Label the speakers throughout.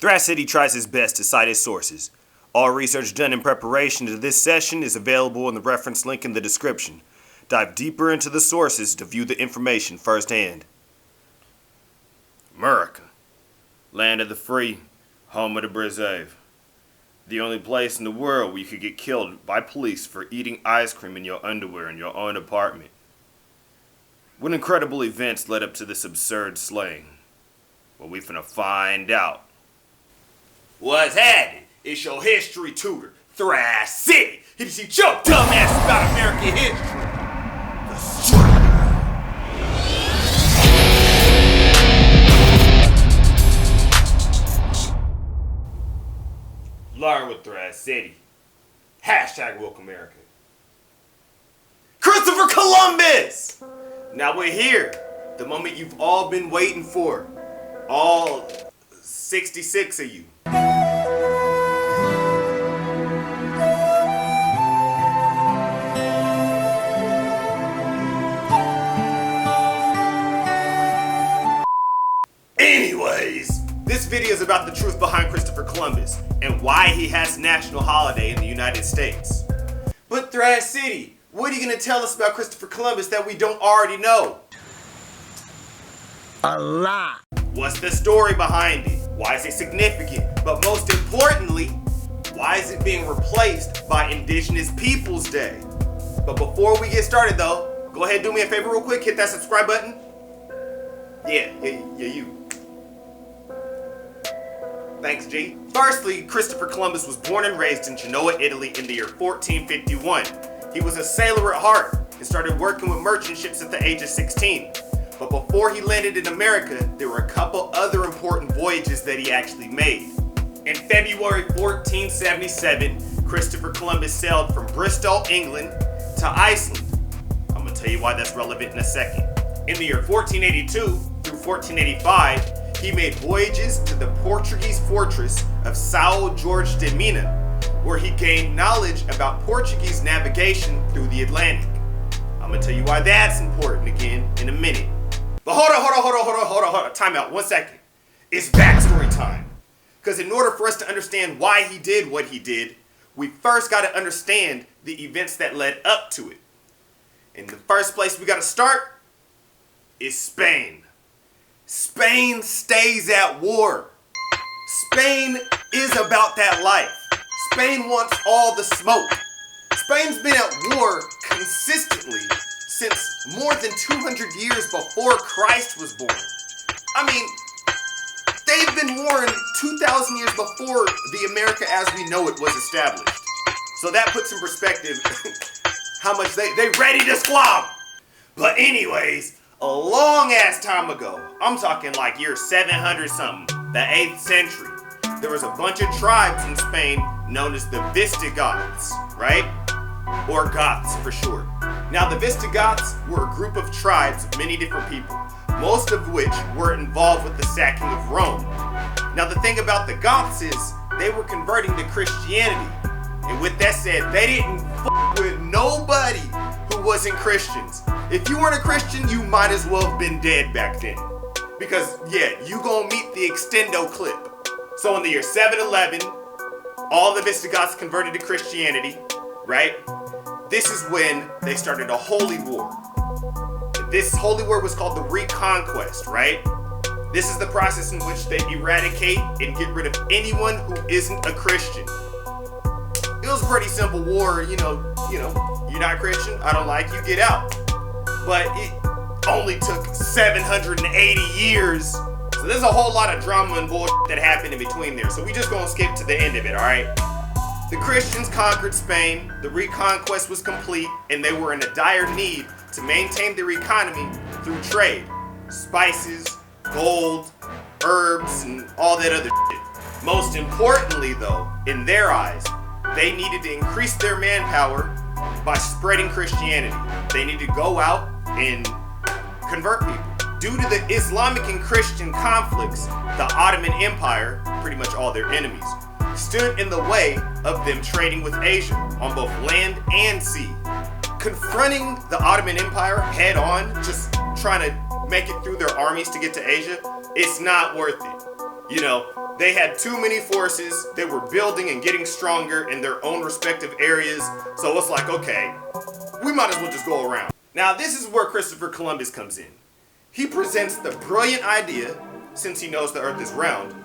Speaker 1: Thrash City tries his best to cite his sources. All research done in preparation to this session is available in the reference link in the description. Dive deeper into the sources to view the information firsthand. America, land of the free, home of the brave. The only place in the world where you could get killed by police for eating ice cream in your underwear in your own apartment. What incredible events led up to this absurd slaying? Well, we finna find out. What's happening? It's your history tutor, Thrash City. Here to teach your dumb ass about American history. The struggle. Learn with Thrash City. Hashtag woke America. Christopher Columbus! Now we're here. The moment you've all been waiting for. All 66 of you. Anyways, this video is about the truth behind Christopher Columbus and why he has national holiday in the United States. But Thrash City, what are you going to tell us about Christopher Columbus that we don't already know?
Speaker 2: A lot.
Speaker 1: What's the story behind it? Why is it significant? But most importantly, why is it being replaced by Indigenous Peoples Day? But before we get started though, go ahead and do me a favor real quick, hit that subscribe button. Yeah, you. Thanks, G. Firstly, Christopher Columbus was born and raised in Genoa, Italy in the year 1451. He was a sailor at heart and started working with merchant ships at the age of 16. But before he landed in America, there were a couple other important voyages that he actually made. In February 1477, Christopher Columbus sailed from Bristol, England to Iceland. I'm gonna tell you why that's relevant in a second. In the year 1482 through 1485, he made voyages to the Portuguese fortress of São Jorge de Minas, where he gained knowledge about Portuguese navigation through the Atlantic. I'm gonna tell you why that's important again in a minute. But hold on, time out, 1 second. It's backstory time. Because in order for us to understand why he did what he did, we first gotta understand the events that led up to it. In the first place we gotta start is Spain. Spain stays at war. Spain is about that life. Spain wants all the smoke. Spain's been at war consistently since more than 200 years before Christ was born. I mean, they've been warring 2,000 years before the America as we know it was established. So that puts in perspective how much they ready to squab. But anyways, a long ass time ago, I'm talking like year 700 something, the 8th century, there was a bunch of tribes in Spain known as the Visigoths, right? Or Goths for short. Now the Visigoths were a group of tribes of many different people, most of which were involved with the sacking of Rome. Now the thing about the Goths is they were converting to Christianity. And with that said, they didn't f with nobody who wasn't Christians. If you weren't a Christian, you might as well have been dead back then. Because yeah, you gonna meet the extendo clip. So in the year 711, all the Visigoths converted to Christianity, right? This is when they started a holy war. This holy war was called the Reconquest, right? This is the process in which they eradicate and get rid of anyone who isn't a Christian. It was a pretty simple war, you know, you're not Christian, I don't like you, get out. But it only took 780 years. So there's a whole lot of drama and bullshit that happened in between there. So we just gonna skip to the end of it, alright? The Christians conquered Spain, the Reconquest was complete, and they were in a dire need to maintain their economy through trade. Spices, gold, herbs, and all that other shit. Most importantly though, in their eyes, they needed to increase their manpower by spreading Christianity. They needed to go out and convert people. Due to the Islamic and Christian conflicts, the Ottoman Empire, pretty much all their enemies, stood in the way of them trading with Asia on both land and sea. Confronting the Ottoman Empire head on, just trying to make it through their armies to get to Asia, it's not worth it. You know, they had too many forces. They were building and getting stronger in their own respective areas. So it's like, okay, we might as well just go around. Now, this is where Christopher Columbus comes in. He presents the brilliant idea, since he knows the Earth is round,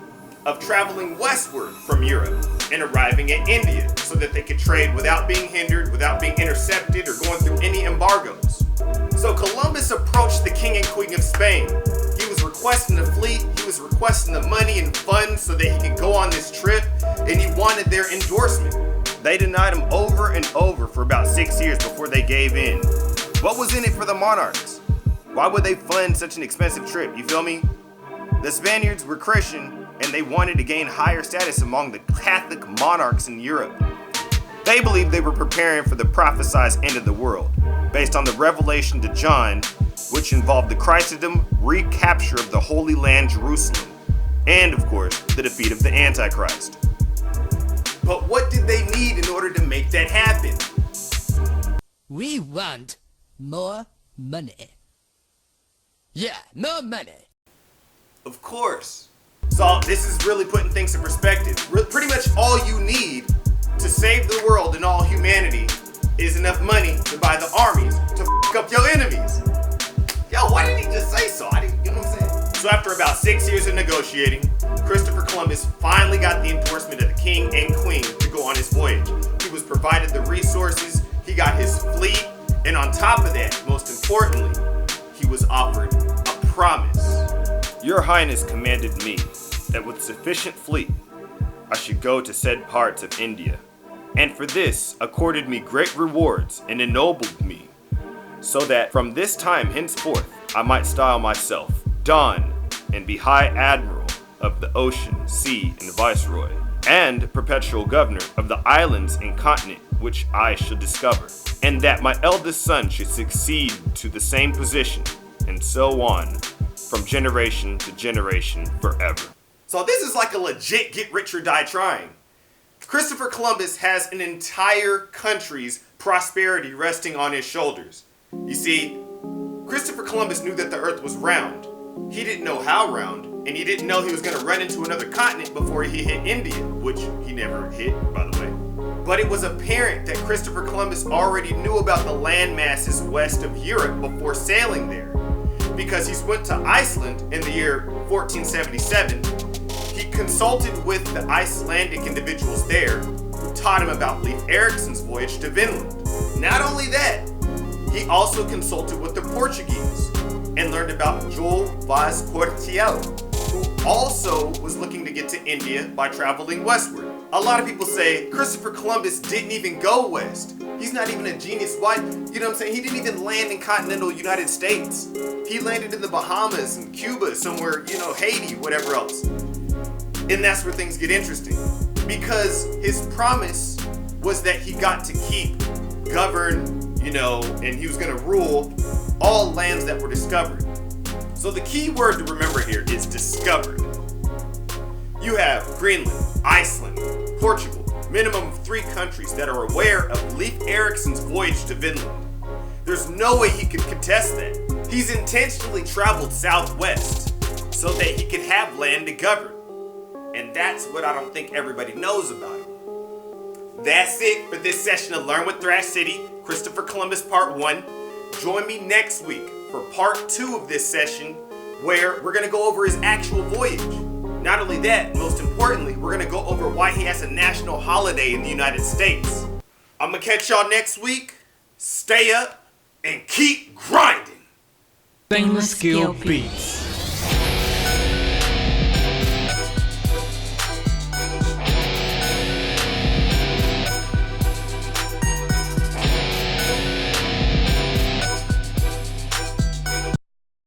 Speaker 1: of traveling westward from Europe and arriving at India so that they could trade without being hindered, without being intercepted or going through any embargoes. So Columbus approached the king and queen of Spain. He was requesting a fleet, he was requesting the money and funds so that he could go on this trip, and he wanted their endorsement. They denied him over and over for about 6 years before they gave in. What was in it for the monarchs? Why would they fund such an expensive trip, you feel me? The Spaniards were Christian, and they wanted to gain higher status among the Catholic monarchs in Europe. They believed they were preparing for the prophesied end of the world, based on the revelation to John, which involved the Christendom recapture of the Holy Land Jerusalem, and of course, the defeat of the Antichrist. But what did they need in order to make that happen?
Speaker 2: We want more money. Yeah, more money.
Speaker 1: Of course. So this is really putting things in perspective. Pretty much all you need to save the world and all humanity is enough money to buy the armies to f*** up your enemies. Yo, why didn't he just say so? You know what I'm saying? So after about 6 years of negotiating, Christopher Columbus finally got the endorsement of the king and queen to go on his voyage. He was provided the resources, he got his fleet, and on top of that, most importantly, he was offered a promise. Your Highness commanded me that with sufficient fleet, I should go to said parts of India, and for this accorded me great rewards and ennobled me, so that from this time henceforth I might style myself Don and be High Admiral of the ocean, sea, and Viceroy, and perpetual governor of the islands and continent which I shall discover, and that my eldest son should succeed to the same position, and so on, from generation to generation forever. So this is like a legit get rich or die trying. Christopher Columbus has an entire country's prosperity resting on his shoulders. You see, Christopher Columbus knew that the earth was round. He didn't know how round, and he didn't know he was going to run into another continent before he hit India, which he never hit, by the way. But it was apparent that Christopher Columbus already knew about the land masses west of Europe before sailing there, because he went to Iceland in the year 1477. He consulted with the Icelandic individuals there who taught him about Leif Erikson's voyage to Vinland. Not only that, he also consulted with the Portuguese and learned about João Vaz Cortiel, who also was looking to get to India by traveling westward. A lot of people say Christopher Columbus didn't even go west. He's not even a genius. Why? You know what I'm saying? He didn't even land in continental United States. He landed in the Bahamas and Cuba, somewhere, Haiti, whatever else. And that's where things get interesting. Because his promise was that he got to keep, govern, and he was going to rule all lands that were discovered. So the key word to remember here is discovered. You have Greenland, Iceland, Portugal, minimum of 3 countries that are aware of Leif Erikson's voyage to Vinland. There's no way he could contest that. He's intentionally traveled southwest so that he could have land to govern. And that's what I don't think everybody knows about him. That's it for this session of Learn with Thrash City, Christopher Columbus Part 1. Join me next week for Part 2 of this session, where we're going to go over his actual voyage. Not only that, most importantly, we're going to go over why he has a national holiday in the United States. I'm going to catch y'all next week. Stay up and keep grinding.
Speaker 3: Stainless Steel Beats.